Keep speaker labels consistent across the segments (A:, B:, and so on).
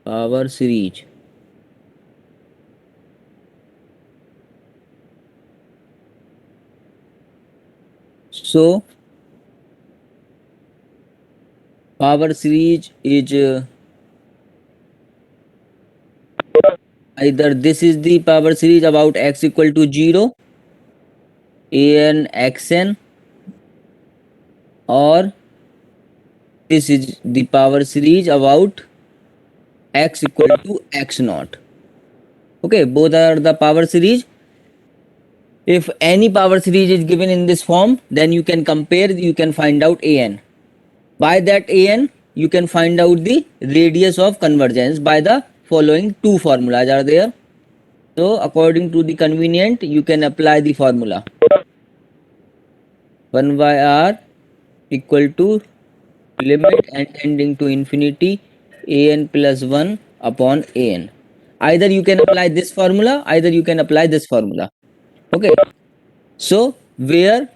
A: power series. So power series is either this is the power series about x equal to 0, an xn, or this is the power series about x equal to x naught. Okay, both are the power series. If any power series is given in this form, then you can compare, you can find out an. By that an, you can find out the radius of convergence by the following two formulas are there. So according to the convenient, you can apply the formula. 1 by r equal to limit and tending to infinity an plus 1 upon an. Either you can apply this formula, either you can apply this formula. Okay. So where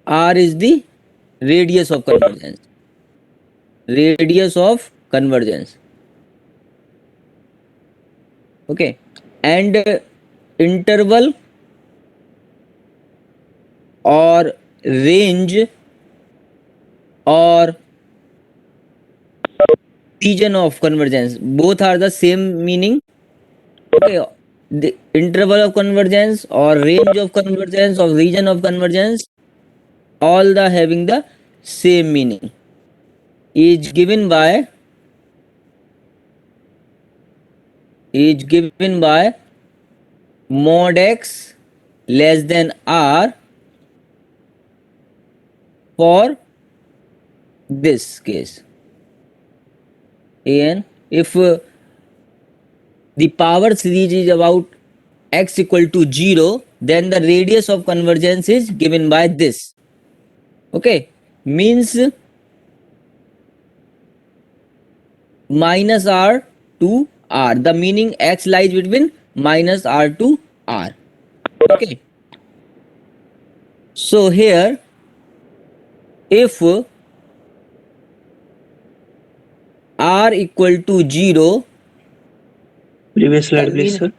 A: r is the radius of convergence. Radius of convergence. Okay. And interval or range or region of convergence, both are the same meaning. Okay, the interval of convergence or range of convergence or region of convergence, all the having the same meaning, is given by mod x less than r for this case. And if the power series is about x equal to 0, then the radius of convergence is given by this. Okay, means minus r to r. The meaning x lies between minus r to r. Okay. So here, if r equal to 0,
B: Previous slide, please, sir.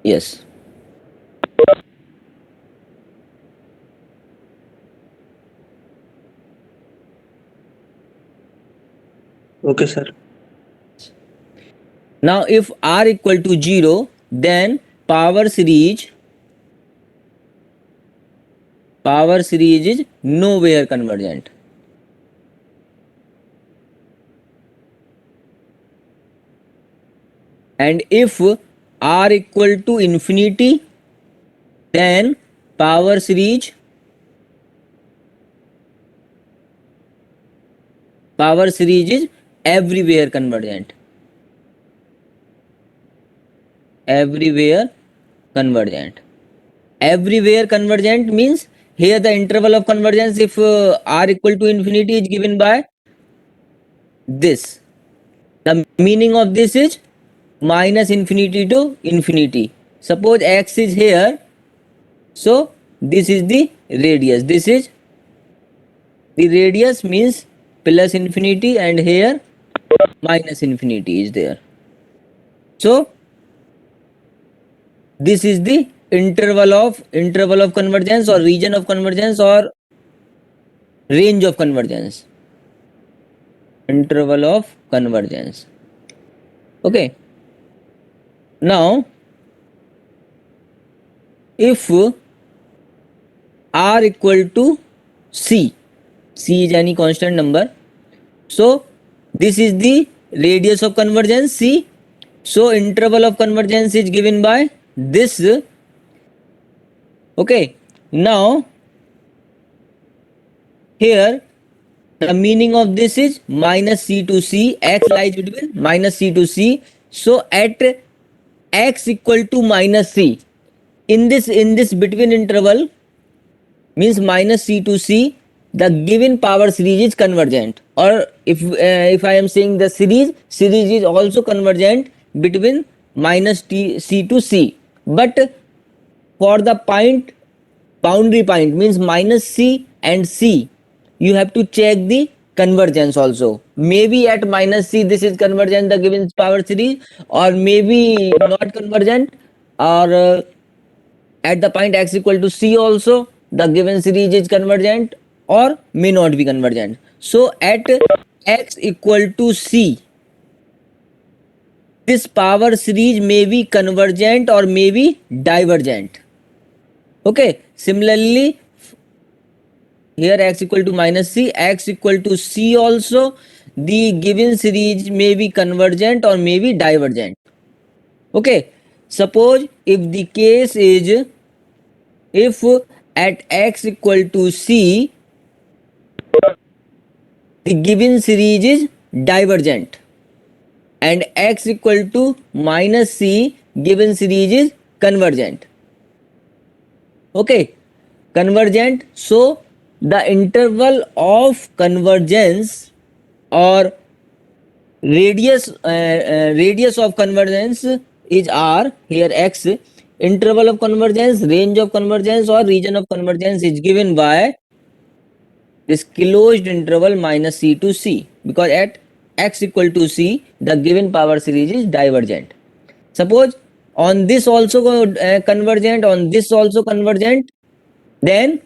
A: Yes.
B: Okay, sir.
A: Now if r equal to 0, then power series is nowhere convergent. And if r equal to infinity, then power series is everywhere convergent. Everywhere convergent. Everywhere convergent means here the interval of convergence, if r equal to infinity, is given by this. The meaning of this is minus infinity to infinity. Suppose x is here, so this is the radius. This is the radius, means plus infinity, and here minus infinity is there. So this is the interval of convergence or region of convergence or range of convergence. Interval of convergence. Okay. Now if r equal to c is any constant number, so this is the radius of convergence c. So interval of convergence is given by this. Okay. Now here the meaning of this is minus c to c. X lies between minus c to c. So at x equal to minus c, in this between interval, means minus c to c, the given power series is convergent. Or if I am saying the series is also convergent between minus c to c. But for the boundary point, means minus c and c, you have to check the convergence also. Maybe at minus c this is convergent, the given power series, or maybe not convergent, or at the point x equal to c also the given series is convergent or may not be convergent. So at x equal to c, this power series may be convergent or may be divergent. Okay, similarly here x equal to minus c, x equal to c also, the given series may be convergent or may be divergent. Okay, suppose if the case is, if at x equal to c the given series is divergent and x equal to minus c given series is convergent. Okay, convergent, so the interval of convergence or radius of convergence is r, here x, interval of convergence, range of convergence or region of convergence is given by this closed interval minus c to c, because at x equal to c the given power series is divergent. Suppose on this also convergent, on this also convergent, then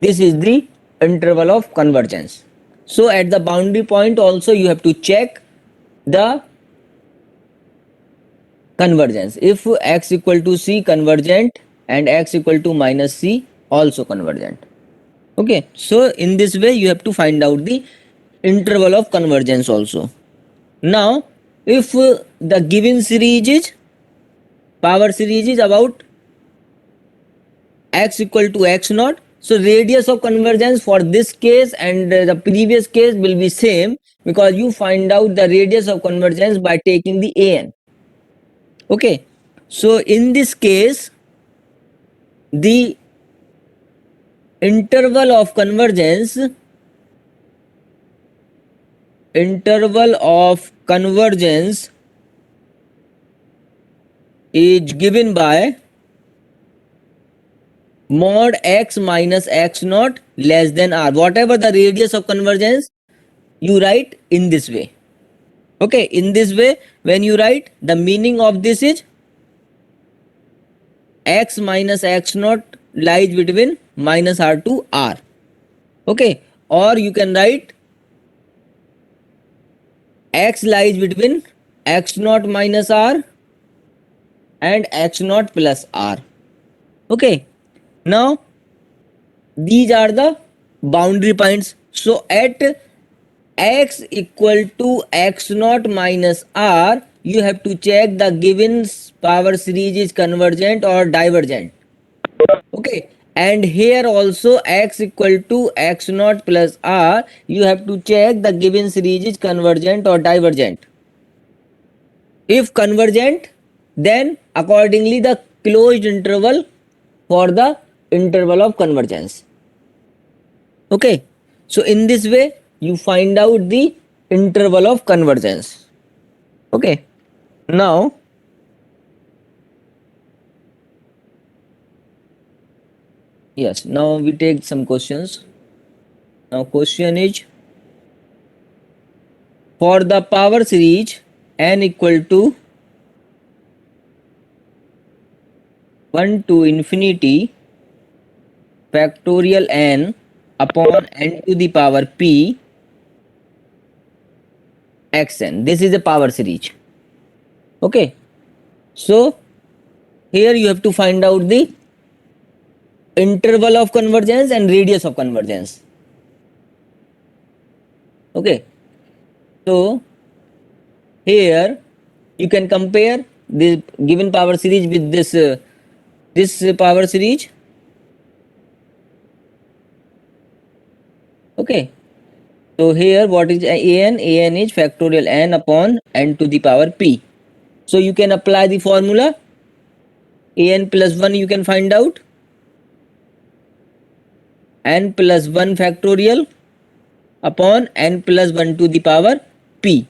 A: this is the interval of convergence. So at the boundary point also you have to check the convergence. If x equal to c convergent and x equal to minus c also convergent. Okay, so in this way you have to find out the interval of convergence also. Now if the given series is, power series is about x equal to x naught, so radius of convergence for this case and the previous case will be same, because you find out the radius of convergence by taking the an. Okay, so in this case the interval of convergence is given by mod x minus x naught less than r. Whatever the radius of convergence, you write in this way. Okay, in this way when you write, the meaning of this is x minus x naught lies between minus r to r. Okay, or you can write x lies between x naught minus r and x naught plus r. Okay, now these are the boundary points. So at x equal to x naught minus r, you have to check the given power series is convergent or divergent. Okay, and here also x equal to x naught plus r, you have to check the given series is convergent or divergent. If convergent, then accordingly the closed interval for the interval of convergence. Okay, so in this way you find out the interval of convergence. Okay, now yes, now we take some questions. Now question is, for the power series n equal to 1 to infinity factorial n upon n to the power p xn, this is a power series. Okay, so here you have to find out the interval of convergence and radius of convergence. Okay, so here you can compare the given power series with this power series. Okay, so here what is an? An is factorial n upon n to the power p. So you can apply the formula an plus 1, you can find out n plus 1 factorial upon n plus 1 to the power p.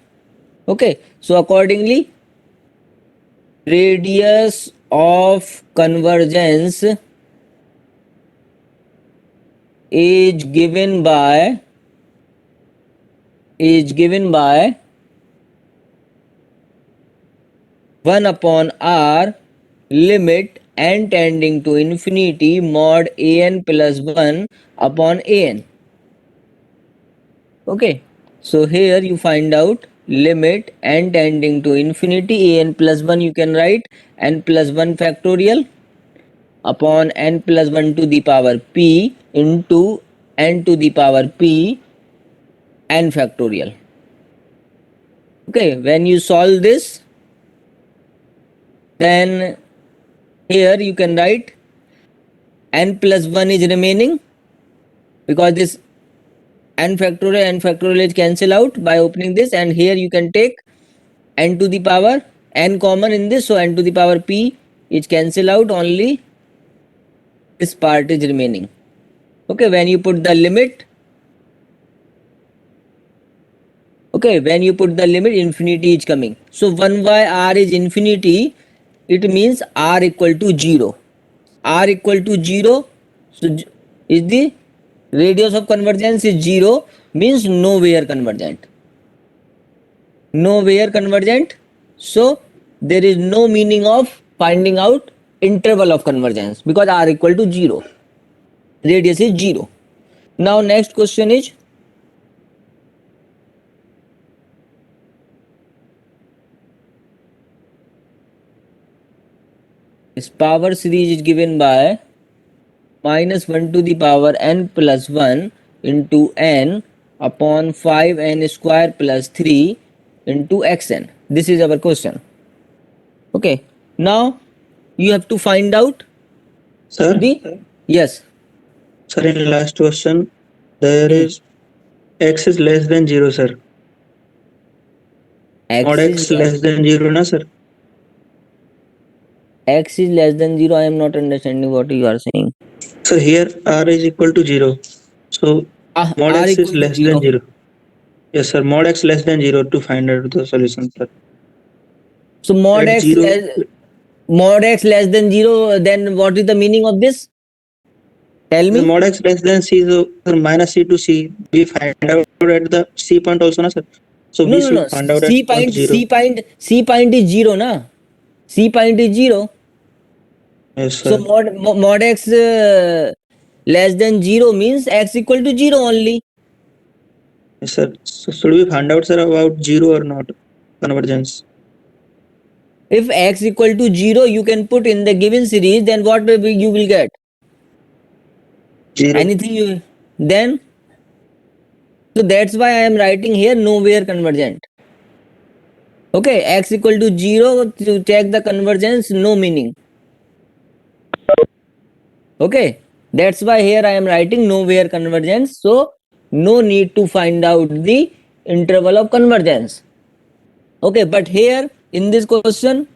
A: Okay, so accordingly radius of convergence is given by 1 upon r limit n tending to infinity mod an plus 1 upon an. Okay, so here you find out limit n tending to infinity an plus 1, you can write n plus 1 factorial upon n plus 1 to the power p into n to the power p n factorial. Okay, when you solve this, then here you can write n plus 1 is remaining, because this n factorial is cancel out by opening this, and here you can take n to the power n common in this, so n to the power p is cancel out, only this part is remaining. Okay, when you put the limit, infinity is coming. So 1 by r is infinity, it means r equal to 0. R equal to 0, so is the radius of convergence is 0, means nowhere convergent. Nowhere convergent, so there is no meaning of finding out interval of convergence, because r equal to 0, radius is 0. Now next question is, this power series is given by minus 1 to the power n plus 1 into n upon 5n square plus 3 into xn. This is our question. Okay, now you have to find out
B: Sir,
A: the, yes,
B: sir, in last question, there is x is less than 0, sir. Mod x less than 0, na, sir?
A: x is less than 0. I am not understanding what you are saying.
B: So here r is equal to 0. So mod
A: R
B: x
A: equal
B: is
A: to
B: less
A: 0.
B: than 0. Yes, sir. Mod x less than 0 to find out the solution, sir.
A: So mod
B: At
A: x
B: 0,
A: less than 0, then what is the meaning of this? Tell me.
B: mod x less than c, so sir, minus c to c. We find out at the c point also, na, sir? So we
A: No.
B: should find out at
A: C
B: point
A: point,
B: 0.
A: C point is 0, na? C point is 0.
B: Yes,
A: So
B: sir.
A: mod x less than 0 means x equal to 0 only.
B: Yes, sir. So should we find out, sir, about 0 or not? Convergence.
A: If x equal to 0 you can put in the given series, then what you will get?
B: 0.
A: Anything you, then, so that's why I am writing here nowhere convergent. Okay, x equal to 0, to check the convergence, no meaning. Okay, that's why here I am writing nowhere convergence, so no need to find out the interval of convergence. Okay, but here in this question,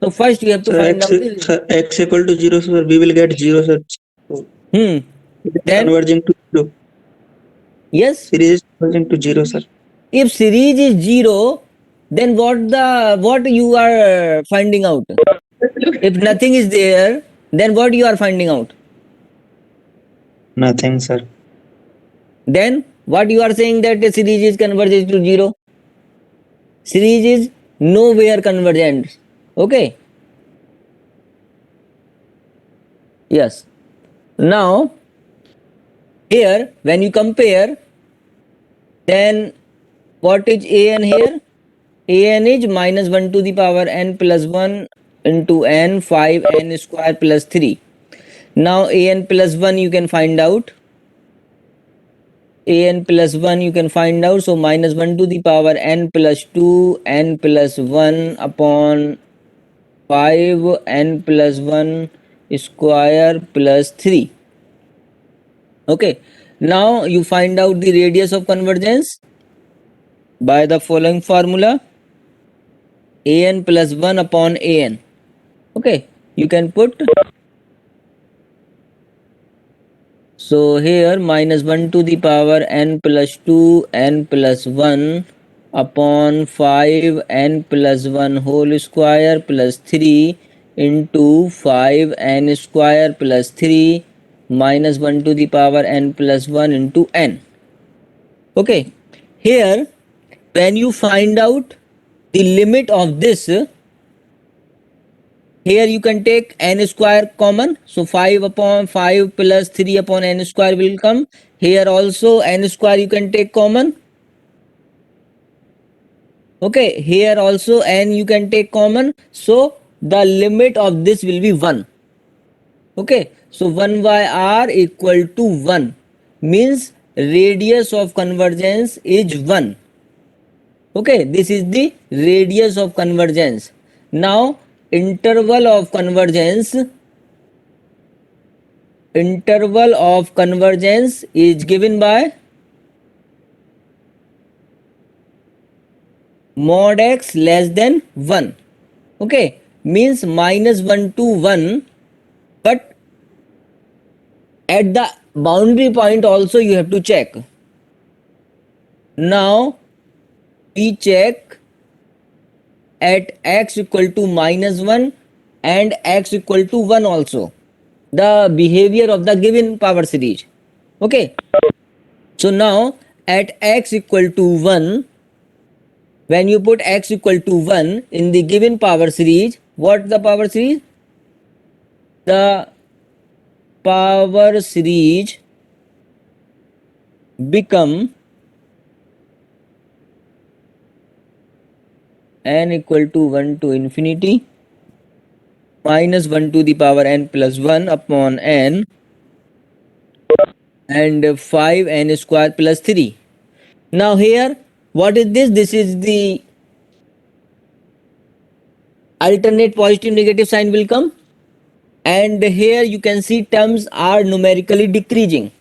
A: so first you have to
B: Sir,
A: find out the,
B: sir, x equal to 0, sir. We will get 0, sir. So it is
A: then,
B: converging to 0.
A: yes,
B: Series is converging to 0, sir.
A: if series is 0, then what you are finding out? If nothing is there, then what you are finding out?
B: Nothing, sir.
A: Then what you are saying, that the series is converges to 0? Series is nowhere convergent. Okay, yes. Now here when you compare, then what is an here? An is minus 1 to the power n plus 1 into n, 5n square plus 3. Now an plus 1 you can find out. An plus 1 you can find out, so minus 1 to the power n plus 2, n plus 1 upon 5, n plus 1 square plus 3. Okay, now you find out the radius of convergence by the following formula: an plus 1 upon an. Okay, you can put, so here minus 1 to the power n plus 2, n plus 1 upon 5, n plus 1 whole square plus 3 into 5 n square plus 3 minus 1 to the power n plus 1 into n. Okay, here when you find out the limit of this, here you can take n square common, so 5 upon 5 plus 3 upon n square will come. Here also n square you can take common. Okay, here also n you can take common, so the limit of this will be 1. Okay, so 1 by r equal to 1 means radius of convergence is 1. Okay, this is the radius of convergence. Now interval of convergence is given by mod x less than 1. Okay, means minus 1 to 1, but at the boundary point also you have to check. Now we check at x equal to minus 1 and x equal to 1 also the behavior of the given power series. Okay, so now at x equal to 1, when you put x equal to 1 in the given power series, what the power series? The power series become n equal to 1 to infinity minus 1 to the power n plus 1 upon n and 5n square plus 3. Now here what is this? This is the alternate positive negative sign will come, and here you can see terms are numerically decreasing.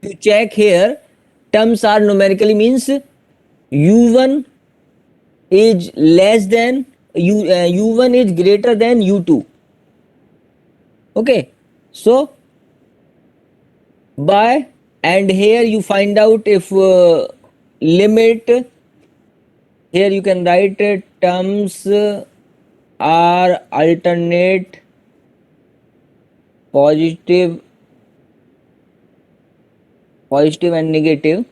A: You check here, terms are numerically means u1 is less than u1 is greater than u2. Okay, so by, and here you find out if limit, here you can write terms are alternate positive and negative.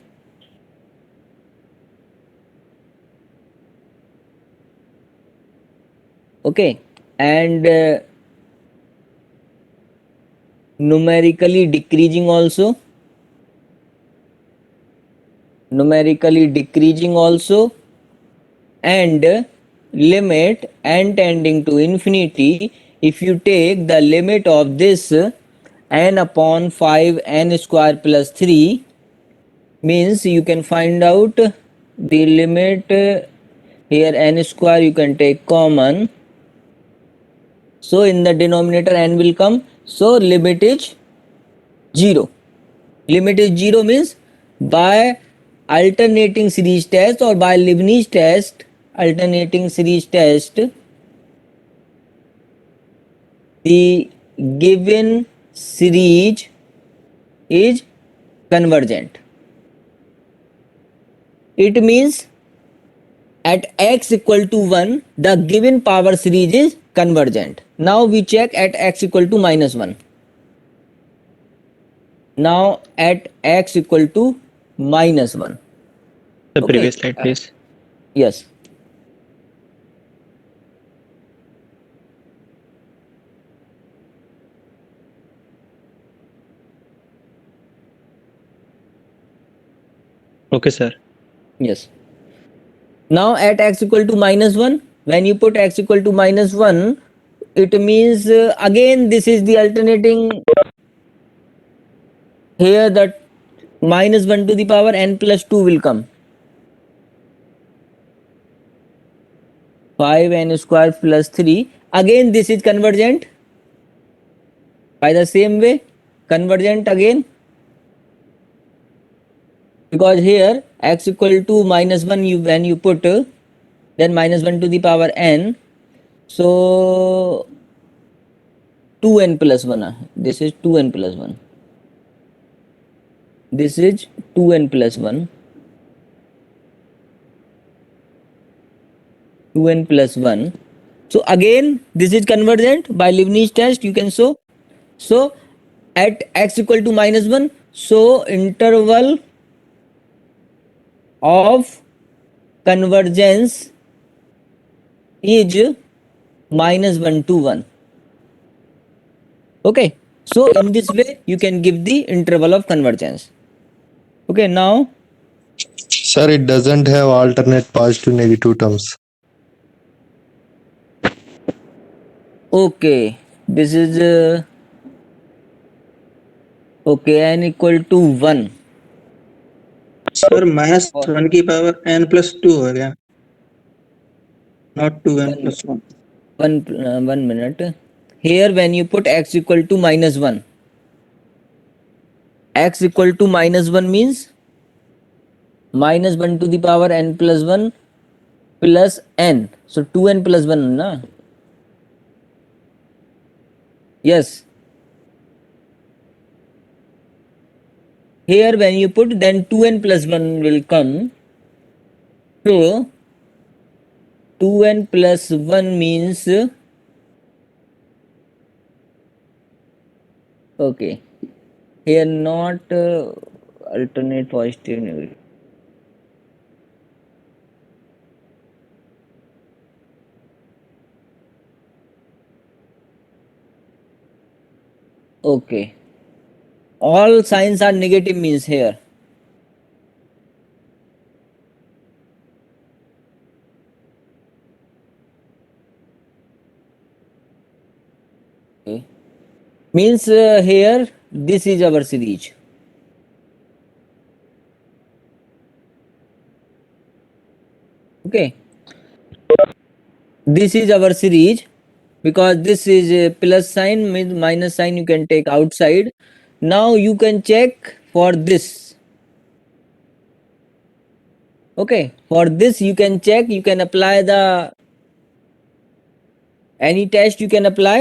A: Okay, and numerically decreasing also, and limit n tending to infinity. If you take the limit of this n upon 5 n square plus 3, means you can find out the limit, here n square you can take common, so in the denominator n will come, so limit is 0. Limit is 0 means by alternating series test or by Leibniz test, alternating series test, the given series is convergent. It means at x equal to 1 the given power series is convergent. Now we check at x equal to minus 1. Now at x equal to minus 1.
B: The
A: Okay.
B: previous slide, please.
A: Yes.
B: Okay, sir.
A: Yes. Now at x equal to minus 1, when you put x equal to minus 1, it means again this is the alternating, here that minus 1 to the power n plus 2 will come. 5n square plus 3. Again this is convergent by the same way, convergent again, because here x equal to minus 1, you when you put then minus 1 to the power n, so 2n plus 1, this is 2n plus 1, this is 2n plus 1, 2n plus 1. So again this is convergent by Leibniz test, you can show. So at x equal to -1. So interval of convergence is -1 to 1. Okay, so in this way you can give the interval of convergence. Okay, now
C: Sir, it doesn't have alternate positive negative terms.
A: okay, this is okay, n equal to 1.
B: Sir -1 की power n+2 हो गया, not 2n+1.
A: One minute. Here when you put x equal to -1, x equal to -1 means -1 to the power n plus 1 plus n. So 2n plus 1 na? Yes. Here when you put, then 2n plus 1 will come. So 2n plus 1 means okay. Here not alternate positive negative. Okay. All signs are negative means here. Okay. Means here this is our series. Okay. This is our series because this is a plus sign, means minus sign you can take outside. Now you can check for this. Okay, for this you can check, you can apply the any test you can apply.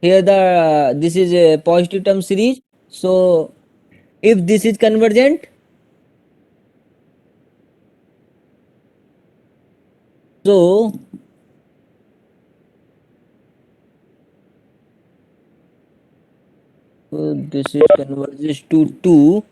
A: Here the this is a positive term series. So if this is convergent, so this is converges to 2.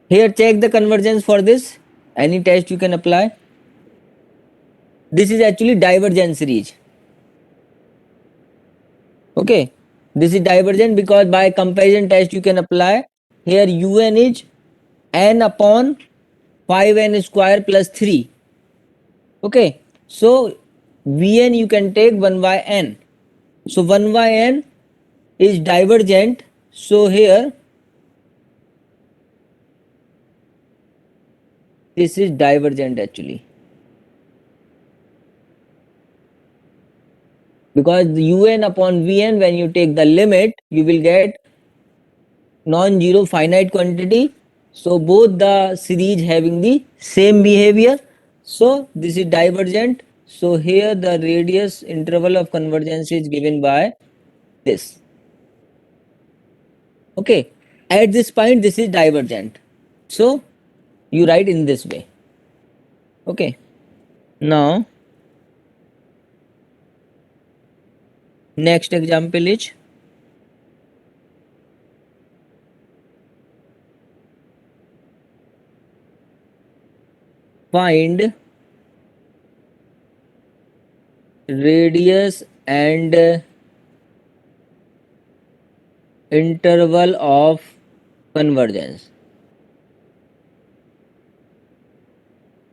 A: Here check the convergence for this. Any test you can apply. This is actually divergent series. Okay, this is divergent because by comparison test you can apply. Here un is n upon 5n square plus 3. Okay, so vn you can take 1 by n. So 1 by n is divergent. So here this is divergent actually, because un upon vn, when you take the limit you will get non-zero finite quantity. So both the series having the same behavior. So this is divergent. So here the radius interval of convergence is given by this. Okay, at this point this is divergent. So you write in this way. Okay, now next example is find radius and interval of convergence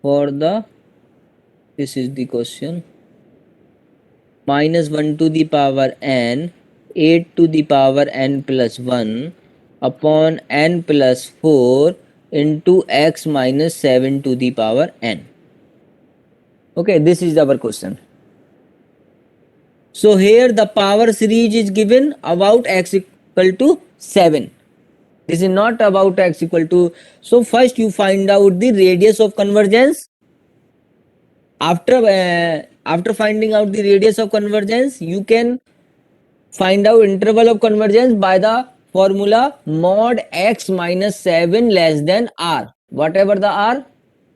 A: for the, this is the question, -1 to the power n, 8 to the power n plus 1 upon n plus 4 into x minus 7 to the power n. Okay, this is our question. So here the power series is given about x equal to 7. This is not about x equal to. So first you find out the radius of convergence. After finding out the radius of convergence, you can find out interval of convergence by the formula mod x minus 7 less than r. whatever the r,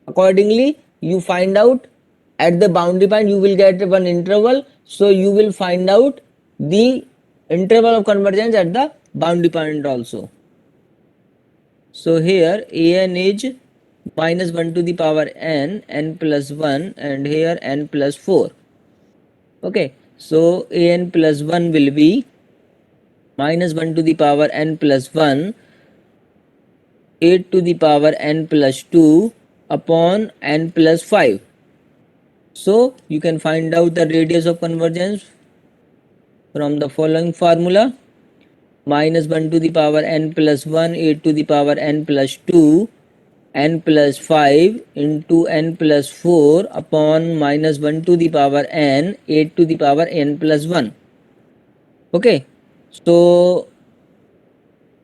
A: accordingly you find out at the boundary point, you will get one interval, so you will find out the interval of convergence at the boundary point also. So here an is minus 1 to the power n, n plus 1, and here n plus 4. Okay, so an plus 1 will be minus 1 to the power n plus 1, 8 to the power n plus 2 upon n plus 5. So you can find out the radius of convergence from the following formula: minus 1 to the power n plus 1, 8 to the power n plus 2, n plus 5 into n plus 4 upon minus 1 to the power n, 8 to the power n plus 1. Okay, so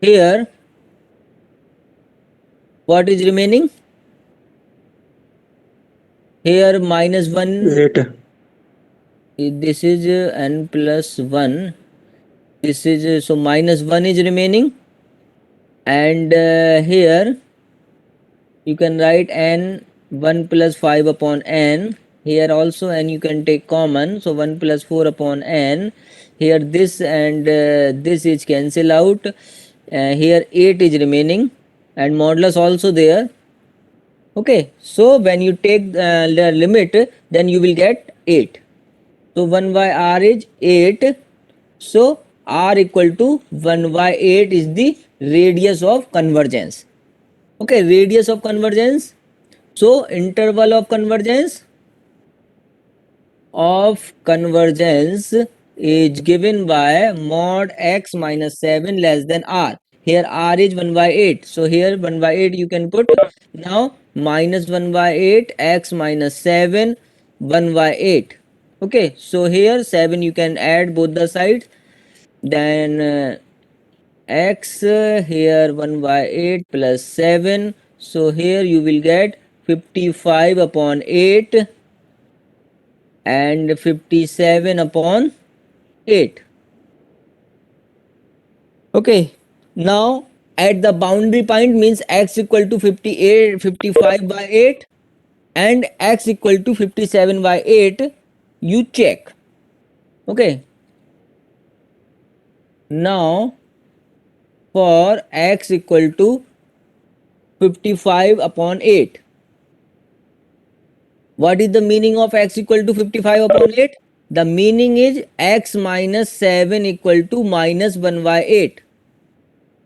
A: here what is remaining? Here minus 1,
B: 8.
A: this is n plus 1, this is so minus 1 is remaining, and here you can write n 1 plus 5 upon n, here also n you can take common, so 1 plus 4 upon n, here this and this is cancel out, here 8 is remaining and modulus also there. Okay, so when you take the limit, then you will get 8. So 1 by r is 8. So r equal to 1 by 8 is the radius of convergence. Okay, radius of convergence. So interval of convergence is given by mod x minus 7 less than r. Here r is 1 by 8. So here 1 by 8 you can put. Now minus 1 by 8 x minus 7 1 by 8. Okay, so here 7 you can add both the sides. Then x here 1 by 8 plus 7. So here you will get 55 upon 8 and 57 upon 8. Okay, now at the boundary point means x equal to 55 by 8 and x equal to 57 by 8, you check. Okay, now for x equal to 55 upon 8, what is the meaning of x equal to 55 upon 8? The meaning is x minus 7 equal to minus 1 by 8.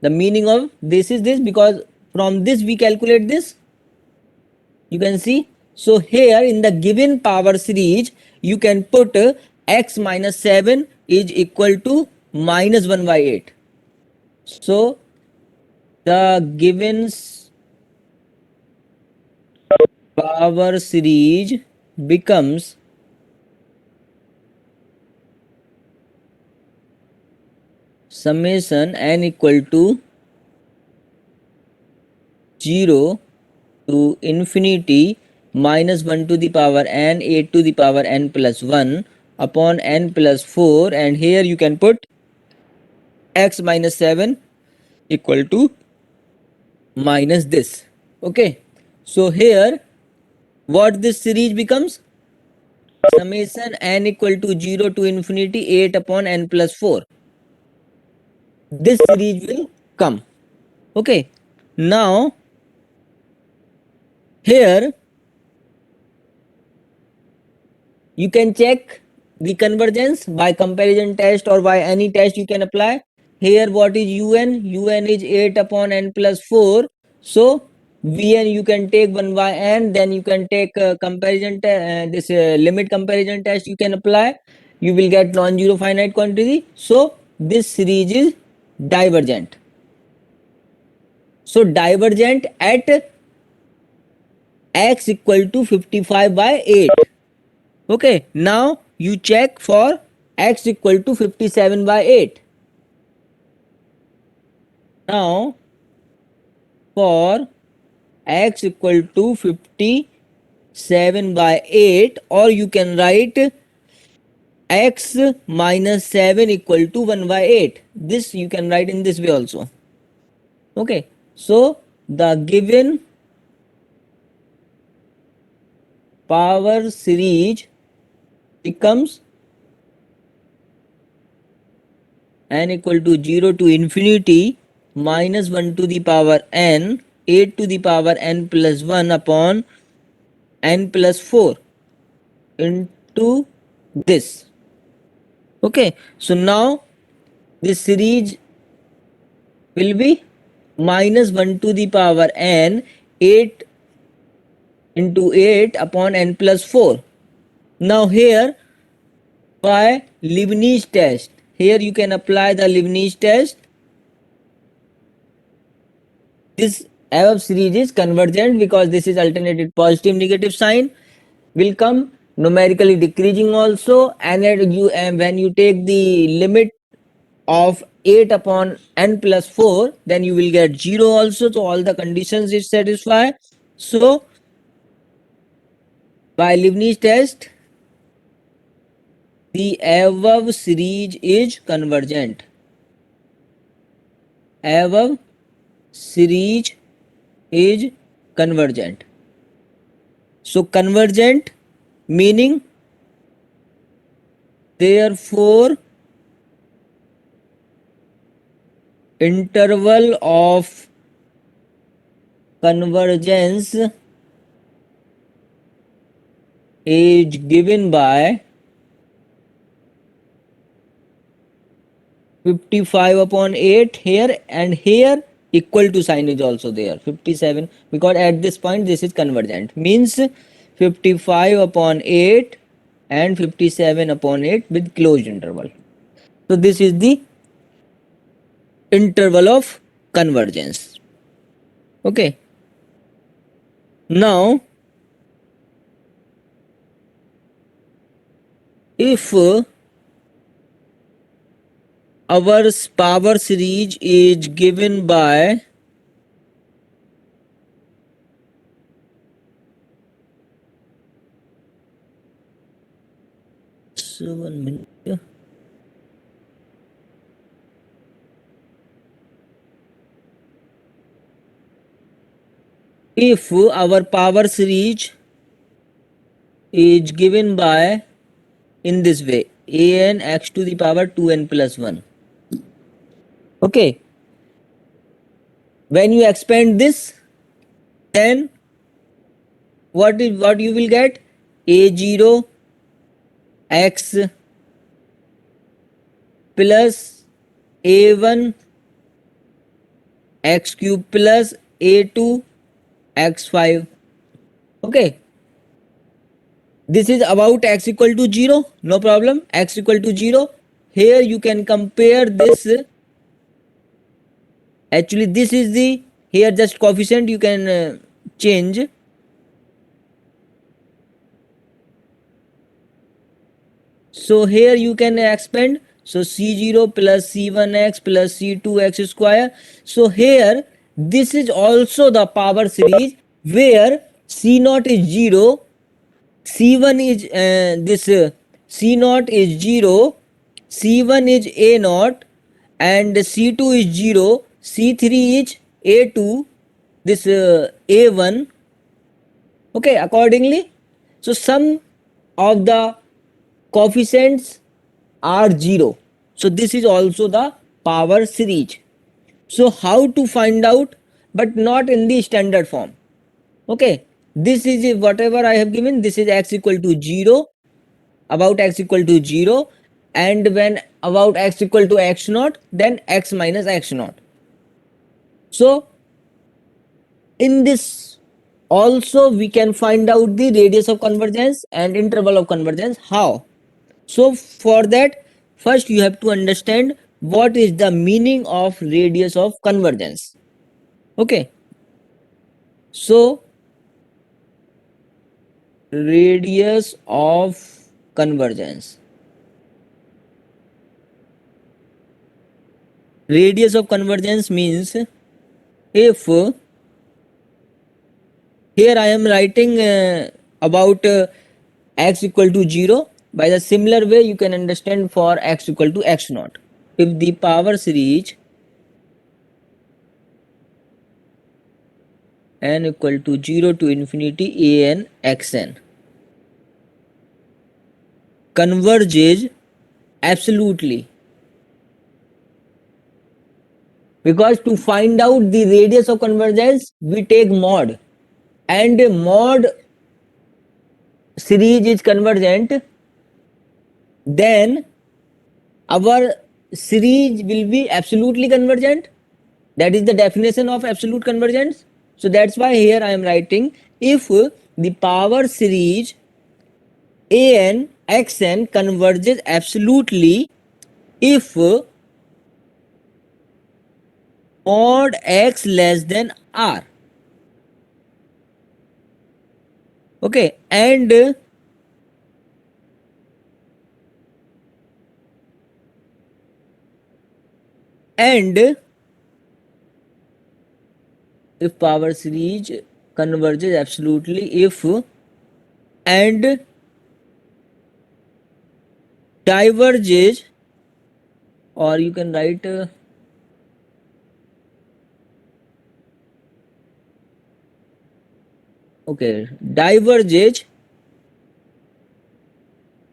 A: The meaning of this is this, because from this we calculate this. You can see. So here in the given power series, you can put x minus 7 is equal to minus 1 by 8. So the given power series becomes summation n equal to 0 to infinity minus 1 to the power n, 8 to the power n plus 1 upon n plus 4, and here you can put x minus 7 equal to minus this. Okay, so here what this series becomes? Summation n equal to 0 to infinity 8 upon n plus 4. This series will come. Okay, now here you can check the convergence by comparison test or by any test you can apply. Here what is un? Un is 8 upon n plus 4. So vn you can take 1 by n, then you can take comparison this limit comparison test you can apply. You will get non-zero finite quantity. So this series is divergent. So divergent at x equal to 55 by 8. Okay, now you check for x equal to 57 by 8. Now for x equal to 57 by 8, or you can write x minus 7 equal to 1 by 8. This you can write in this way also. Okay, so the given power series becomes n equal to 0 to infinity minus 1 to the power n 8 to the power n plus 1 upon n plus 4 into this. Okay, so now this series will be minus 1 to the power n 8 into 8 upon n plus 4. Now here by Leibniz test, here you can apply the Leibniz test. This above series is convergent because this is alternated positive negative sign, will come numerically decreasing also, and when you take the limit of 8 upon n plus 4, then you will get 0 also. So all the conditions is satisfied. So by Leibniz test, the above series is convergent. Above series is convergent. So convergent meaning therefore interval of convergence is given by 55 upon 8 here, and here equal to sign is also there 57, because at this point this is convergent, means 55 upon 8 and 57 upon 8 with closed interval. So this is the interval of convergence. Okay, now if our power series is given by one minute. If our power series is given by in this way an x to the power 2n plus 1. Okay, when you expand this, then what you will get? A0 x plus a1 x cube plus a2 x5. Okay, this is about x equal to 0, no problem, x equal to 0. Here you can compare this. Actually this is the, here just coefficient you can change. So here you can expand, so c0 plus c1x plus c2x square. So here this is also the power series where c0 is 0, c1 is c0 is 0, c1 is a0, and c2 is 0, c3 is a2, this a1. Okay, accordingly, so sum of the coefficients are 0. So this is also the power series. So how to find out, but not in the standard form. Okay, this is whatever I have given, this is x equal to 0, about x equal to 0, and when about x equal to x naught, then x minus x naught. So in this also we can find out the radius of convergence and interval of convergence. How? So for that, first you have to understand what is the meaning of radius of convergence. Okay, so radius of convergence. Radius of convergence means if here I am writing about x equal to 0, by the similar way you can understand for x equal to x naught. If the power series n equal to 0 to infinity a n x n, converges absolutely, because to find out the radius of convergence we take mod, and mod series is convergent, then our series will be absolutely convergent. That is the definition of absolute convergence. So that's why here I am writing, if the power series an xn converges absolutely if mod x less than r. Okay, and if power series converges absolutely if and diverges, or you can write okay, diverges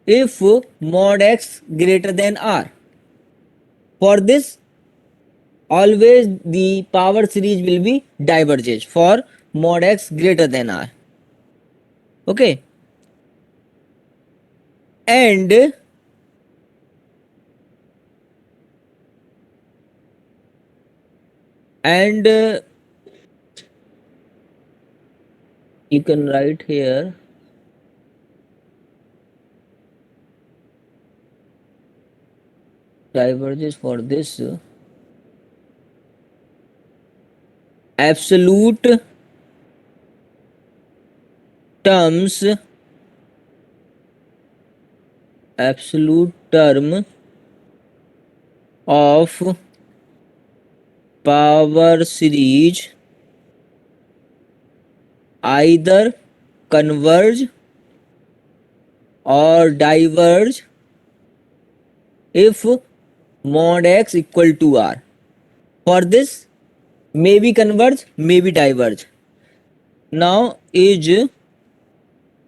A: if mod x greater than r. For this, always the power series will be diverges for mod x greater than r. Okay, and you can write here diverges for this absolute terms, absolute term of power series either converge or diverge if mod x equal to r. For this, maybe converge, maybe diverge. Now is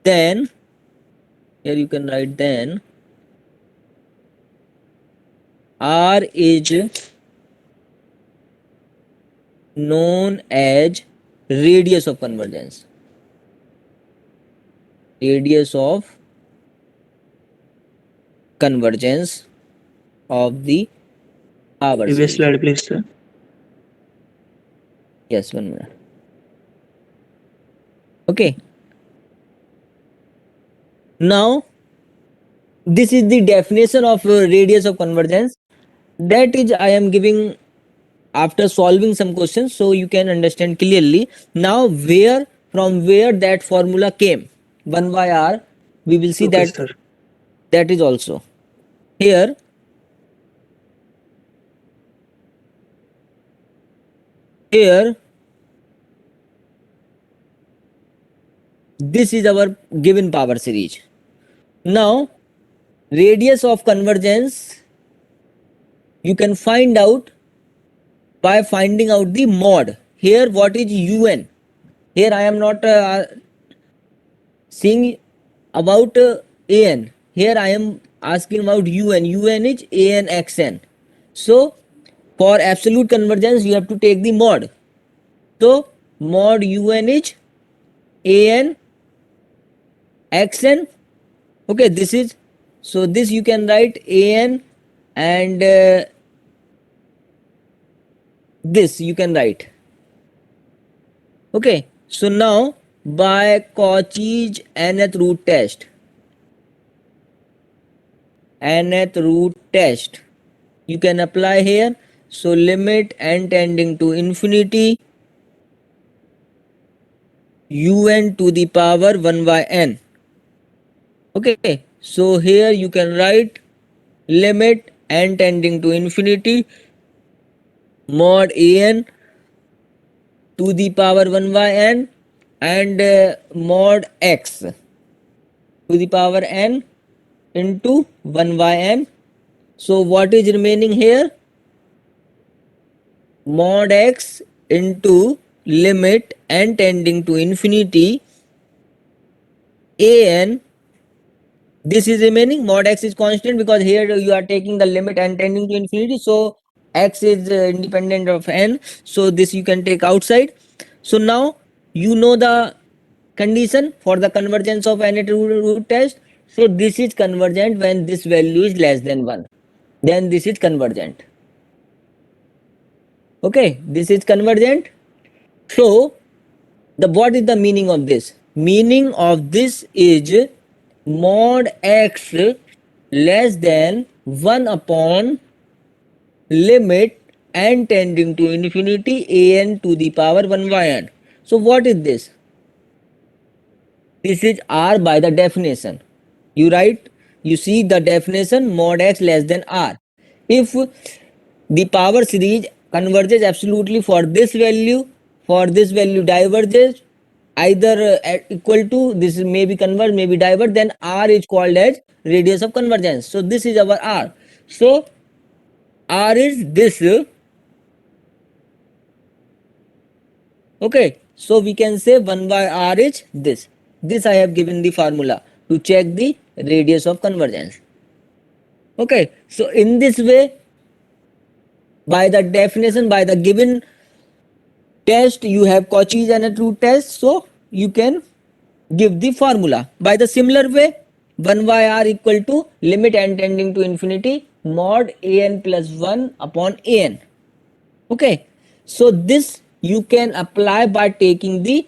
A: then, here you can write then r is known as radius of convergence. Radius of convergence of the power
B: Previous
A: series.
B: slide, please, sir.
A: Yes, 1 minute. Okay. Now, this is the definition of radius of convergence. That is, I am giving after solving some questions, so you can understand clearly. Now, from where that formula came, 1 by r, we will see
B: Okay,
A: that
B: sir.
A: that is also here. Here, this is our given power series. Now, radius of convergence you can find out by finding out the mod. Here, what is un? Here I am not seeing about an. Here I am asking about un. Un is an xn. So for absolute convergence you have to take the mod. So mod un is an xn. Okay, this is, so this you can write an, and this you can write. Okay, so now by Cauchy's nth root test, you can apply here. So limit n tending to infinity un to the power 1 by n. Okay, so here you can write limit n tending to infinity mod an to the power 1 by n and mod x to the power n into 1 by n. So what is remaining here? Mod x into limit n tending to infinity an this is remaining, mod x is constant because here you are taking the limit n tending to infinity, so x is independent of n, so this you can take outside. So now you know the condition for the convergence of any root test. So this is convergent when this value is less than 1, then this is convergent. Okay, this is convergent. So what is the meaning of this? Meaning of this is mod x less than 1 upon limit n tending to infinity an to the power 1 by n. So what is this? This is r by the definition. You write, you see the definition, mod x less than r. If the power series converges absolutely for this value diverges, either equal to, this may be converge, may be diverge, then r is called as radius of convergence. So this is our r. So r is this. Okay, so we can say 1 by r is this. This I have given the formula to check the radius of convergence. Okay, so in this way, by the definition, by the given test, you have Cauchy's and a root test, so you can give the formula. By the similar way, 1 by r equal to limit n tending to infinity mod an plus 1 upon an. Okay, so this you can apply by taking the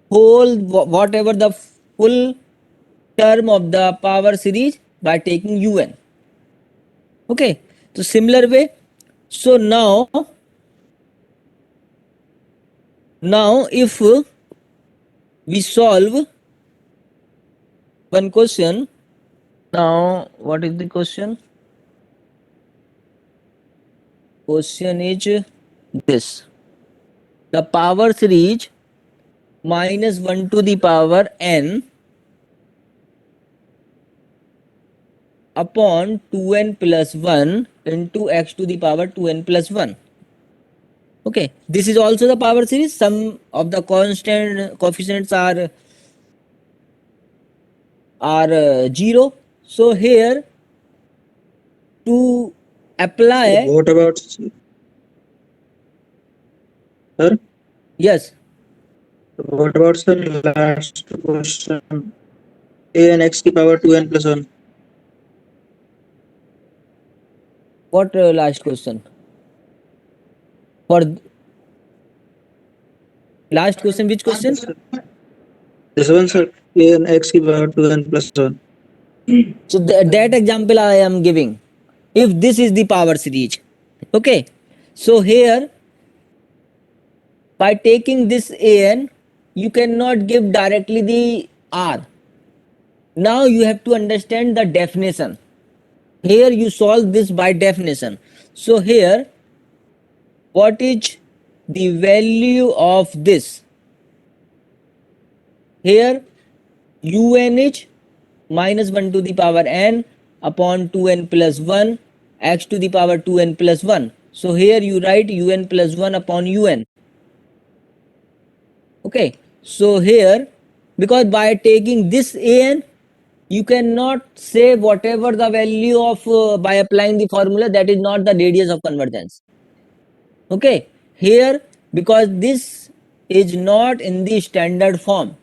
A: whole, whatever the full term of the power series, by taking un. Okay, so similar way. So now if we solve one question, now what is the question? Question is this: the power series minus 1 to the power n upon 2n plus 1 into x to the power 2n plus 1. Okay, this is also the power series. Some of the constant coefficients are 0. So here, to apply,
B: What about, sir?
A: yes,
B: What about, sir, last question? A and x की power 2n plus 1.
A: what last question? For last question, which question?
B: This one, sir. A and x की power 2n plus 1.
A: So that example I am giving. If this is the power series, okay. So here, by taking this an, you cannot give directly the r. Now you have to understand the definition. Here you solve this by definition. So here, what is the value of this? Here un is minus 1 to the power n upon 2n plus 1 x to the power 2n plus 1. So here you write un plus 1 upon un. Okay, so here, because by taking this an, you cannot say whatever the value of by applying the formula, that is not the radius of convergence. Okay, here, because this is not in the standard form,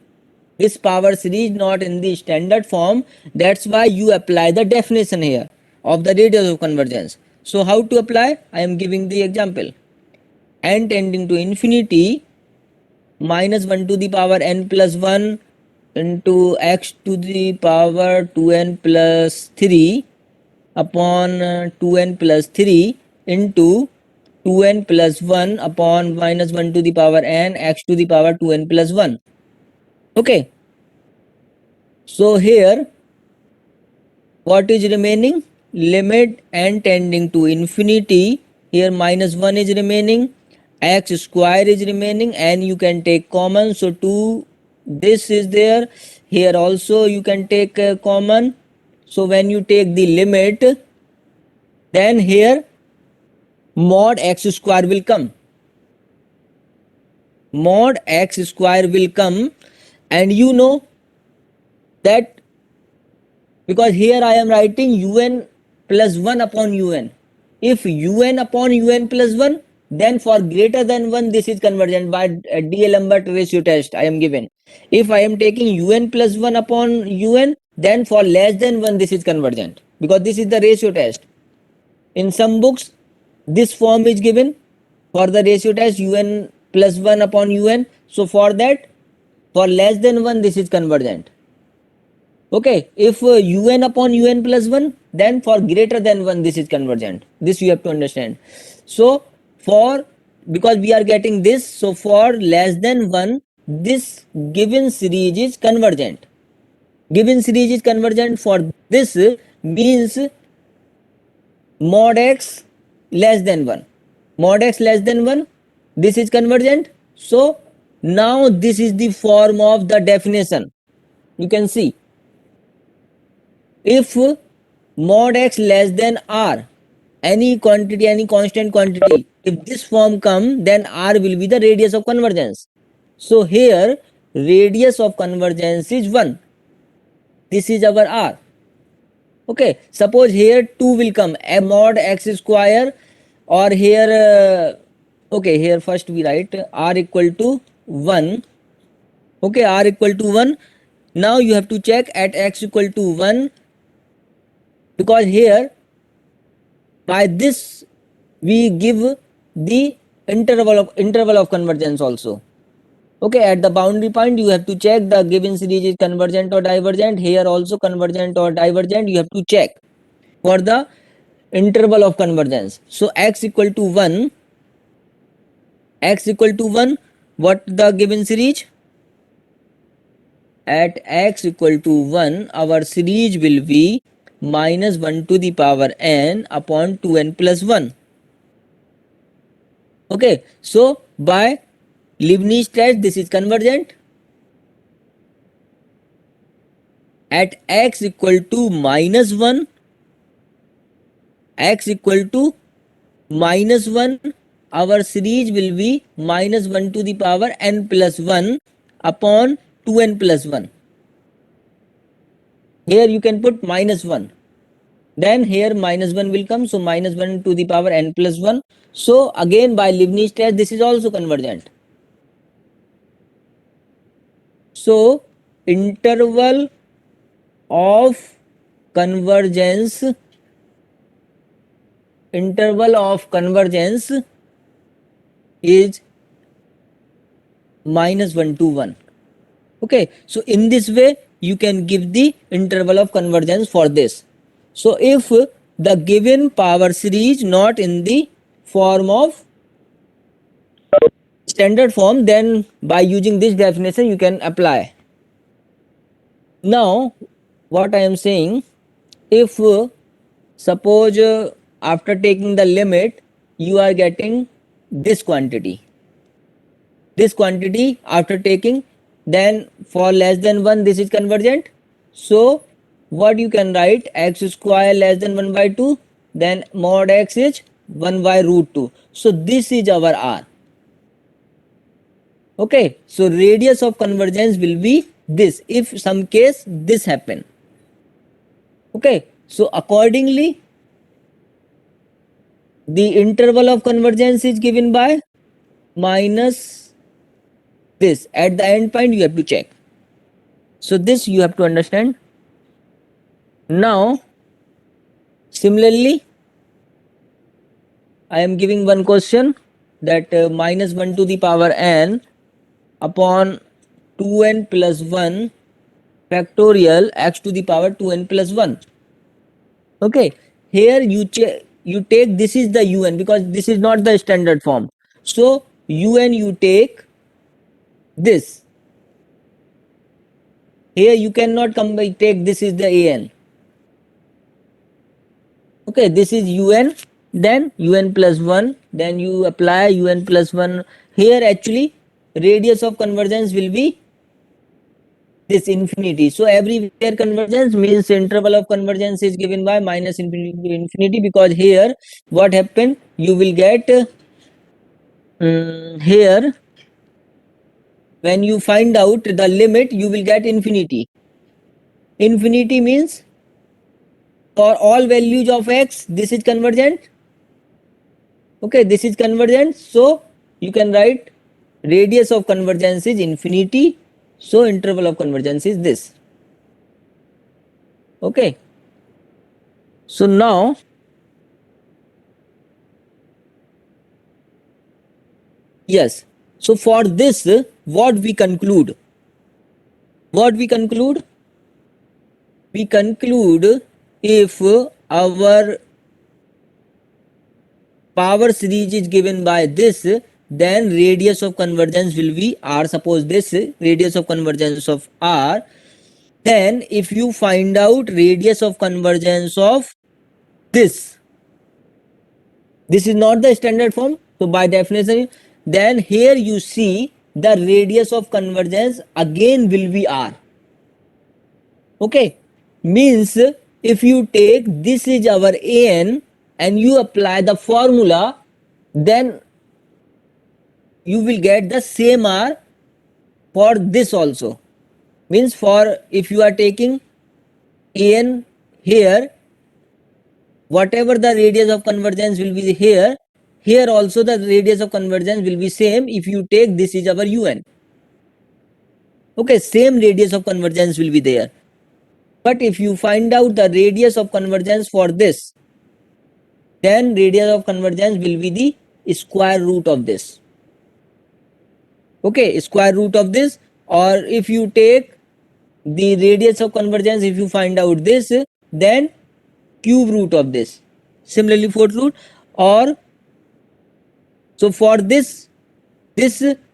A: this power series not in the standard form, that's why you apply the definition here of the radius of convergence. So how to apply? I am giving the example. N tending to infinity minus 1 to the power n plus 1 into x to the power 2n plus 3 upon 2n plus 3 into 2n plus 1 upon minus 1 to the power n x to the power 2n plus 1. Okay, so here what is remaining? Limit n tending to infinity, here minus 1 is remaining, x square is remaining, and you can take common, so 2, this is there, here also you can take common. So when you take the limit, then here mod x square will come. Mod x square will come, and you know that because here I am writing un plus 1 upon un. If un upon un plus 1, then for greater than 1 this is convergent by D'Alembert ratio test I am given. If I am taking un plus 1 upon un, then for less than 1 this is convergent, because this is the ratio test. In some books this form is given for the ratio test, un plus 1 upon un. So for that, for less than 1 this is convergent. Okay, if un upon un plus 1, then for greater than 1 this is convergent. This you have to understand. So for, because we are getting this, so for less than 1 this given series is convergent. Given series is convergent for this means mod x less than 1. Mod x less than 1, this is convergent. So now this is the form of the definition. You can see, if mod x less than r, any quantity, any constant quantity, if this form come, then r will be the radius of convergence. So here radius of convergence is 1. This is our r. Okay, suppose here 2 will come, a mod x square, or here okay, here first we write r equal to 1. Okay, r equal to 1. Now you have to check at x equal to 1, because here by this we give the interval of convergence also. Okay, at the boundary point you have to check the given series is convergent or divergent. Here also convergent or divergent, you have to check for the interval of convergence. So x equal to 1, x equal to 1, what the given series? At x equal to 1, our series will be minus 1 to the power n upon 2n plus 1. Okay, so by Leibniz test this is convergent. At x equal to minus 1, x equal to minus 1, our series will be minus 1 to the power n plus 1 upon 2n plus 1. Here you can put minus 1. Then here minus 1 will come, so minus 1 to the power n plus 1. So again by Leibniz test this is also convergent. So interval of convergence is minus 1 to 1. Okay, so in this way you can give the interval of convergence for this. So if the given power series not in the form of standard form, then by using this definition you can apply. Now what I am saying, if suppose after taking the limit you are getting this quantity after taking, then for less than 1 this is convergent. So what you can write, x square less than 1 by 2, then mod x is 1 by root 2. So this is our r. Okay, so radius of convergence will be this if some case this happen. Okay, so accordingly the interval of convergence is given by minus this. At the end point you have to check. So this you have to understand. Now similarly I am giving one question, that minus 1 to the power n upon 2n plus 1 factorial x to the power 2n plus 1. Okay, here you take this is the un, because this is not the standard form. So un you take this. Here you cannot come by take this is the an. Okay, this is un, then un plus 1, then you apply un plus 1. Here actually radius of convergence will be this infinity. So everywhere convergence means interval of convergence is given by minus infinity to infinity, because here what happened, you will get here when you find out the limit you will get infinity. Infinity means for all values of x, this is convergent. Okay, this is convergent. So you can write radius of convergence is infinity. So interval of convergence is this. Okay. So now yes. So for this, what we conclude? What we conclude? We conclude if our power series is given by this, then radius of convergence will be r. Suppose this radius of convergence of r, then if you find out radius of convergence of this is not the standard form, so by definition, then here you see the radius of convergence again will be r. Okay, means if you take this is our an and you apply the formula, then you will get the same r for this also. Means for if you are taking an here, whatever the radius of convergence will be here, here also the radius of convergence will be same if you take this is our un. Okay, same radius of convergence will be there. But if you find out the radius of convergence for this, then radius of convergence will be the square root of this. Okay, square root of this. Or if you take the radius of convergence, if you find out this, then cube root of this. Similarly fourth root. Or so for this,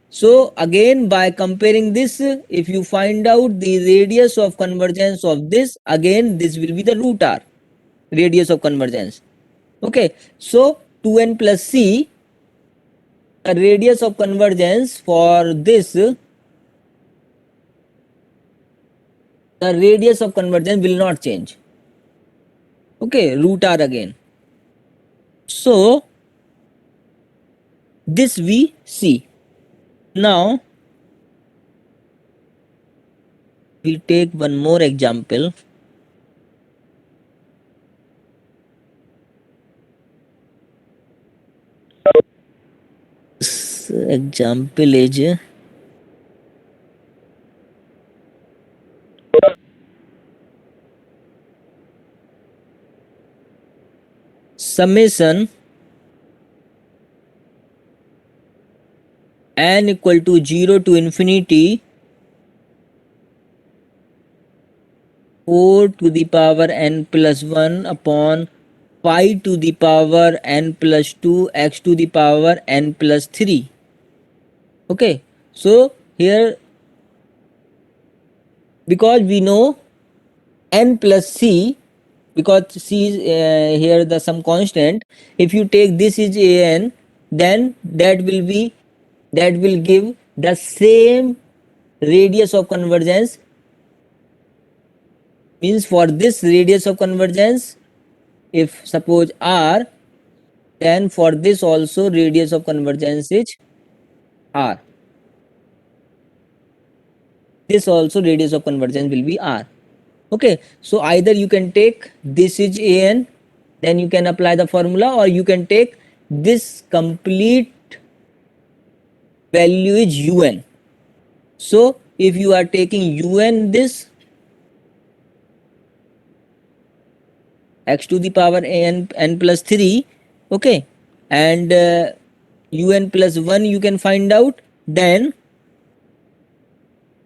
A: so again by comparing this, if you find out the radius of convergence of this, again this will be the root r, radius of convergence. Okay, so 2n plus c, the radius of convergence for this, the radius of convergence will not change. Okay, root r again. So this we see. Now we take one more example. This example is summation n equal to 0 to infinity 4 to the power n plus 1 upon pi to the power n plus 2 x to the power n plus 3. Okay, so here because we know n plus c, because c is here the some constant, if you take this is an, then that will give the same radius of convergence. Means for this radius of convergence, if suppose r, then for this also radius of convergence is r. This also radius of convergence will be r. Okay, so either you can take this is an, then you can apply the formula, or you can take this complete value is un. So if you are taking un this x to the power n plus 3, okay, and un plus 1 you can find out, then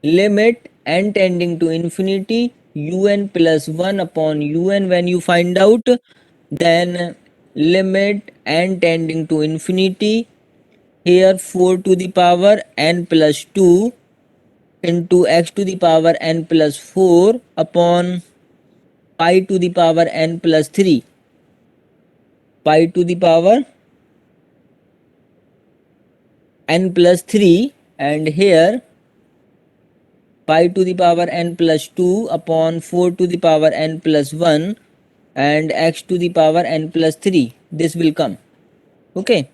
A: limit n tending to infinity un plus 1 upon un when you find out, then limit n tending to infinity here 4 to the power n plus 2 into x to the power n plus 4 upon pi to the power n plus 3, pi to the power n plus 3, and here pi to the power n plus 2 upon 4 to the power n plus 1 and x to the power n plus 3. This will come. Okay,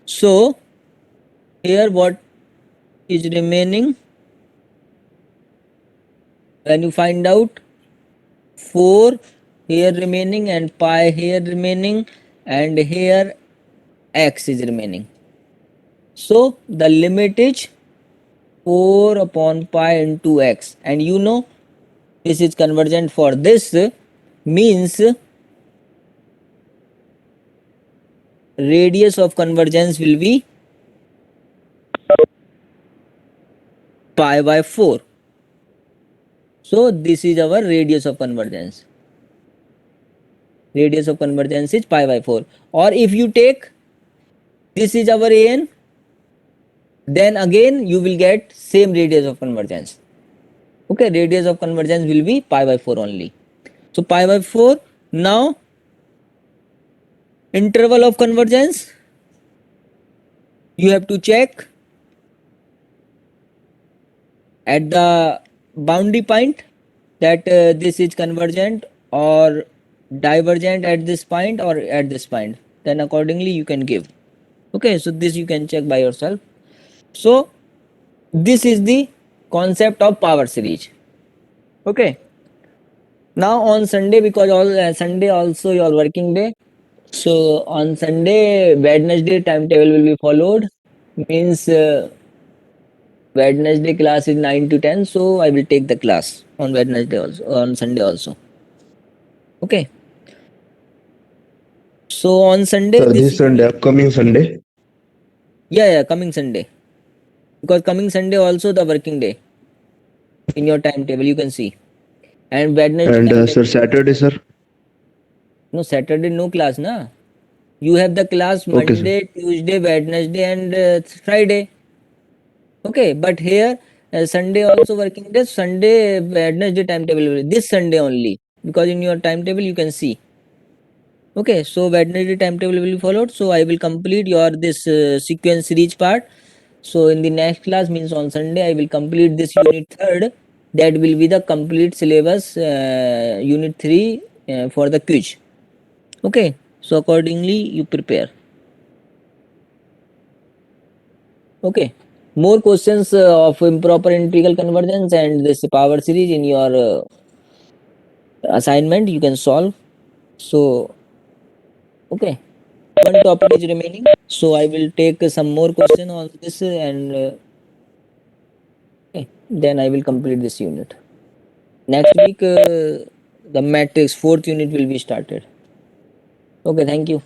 A: so here what is remaining, when you find out 4, here remaining and pi here remaining and here x is remaining. So the limit is 4 upon pi into x, and you know this is convergent for this, means radius of convergence will be pi by 4. So this is our radius of convergence. Radius of convergence is pi by 4. Or if you take this is our an, then again you will get same radius of convergence. Okay, radius of convergence will be pi by 4 only. So pi by 4. Now interval of convergence, you have to check at the boundary point that this is convergent or divergent at this point or at this point, then accordingly you can give. Okay, so this you can check by yourself. So this is the concept of power series. Okay, now on Sunday, because all Sunday also your working day, so on Sunday Wednesday timetable will be followed, means Wednesday class is 9 to 10, so I will take the class on Wednesday also, on Sunday also. Okay, so on Sunday,
C: Sir,
A: this
C: this Sunday, upcoming Sunday.
A: yeah, coming Sunday, because coming Sunday also the working day in your timetable you can see, and Wednesday
C: And
A: timetable.
C: sir, Saturday, sir.
A: No, Saturday no class na. You have the class
C: Okay, sir.
A: Monday, Tuesday, Wednesday and Friday. Okay, but here Sunday also working day. Sunday, Wednesday timetable will be this Sunday only, because in your timetable you can see. Okay, so Wednesday timetable will be followed. So I will complete your this sequence series part. So in the next class, means on Sunday, I will complete this unit 3rd. That will be the complete syllabus unit 3 for the quiz. Okay, so accordingly you prepare. Okay, more questions of improper integral convergence and this power series in your assignment you can solve. So okay, one topic is remaining, so I will take some more question on this and okay, then I will complete this unit. Next week the matrix 4th unit will be started. Okay, thank you.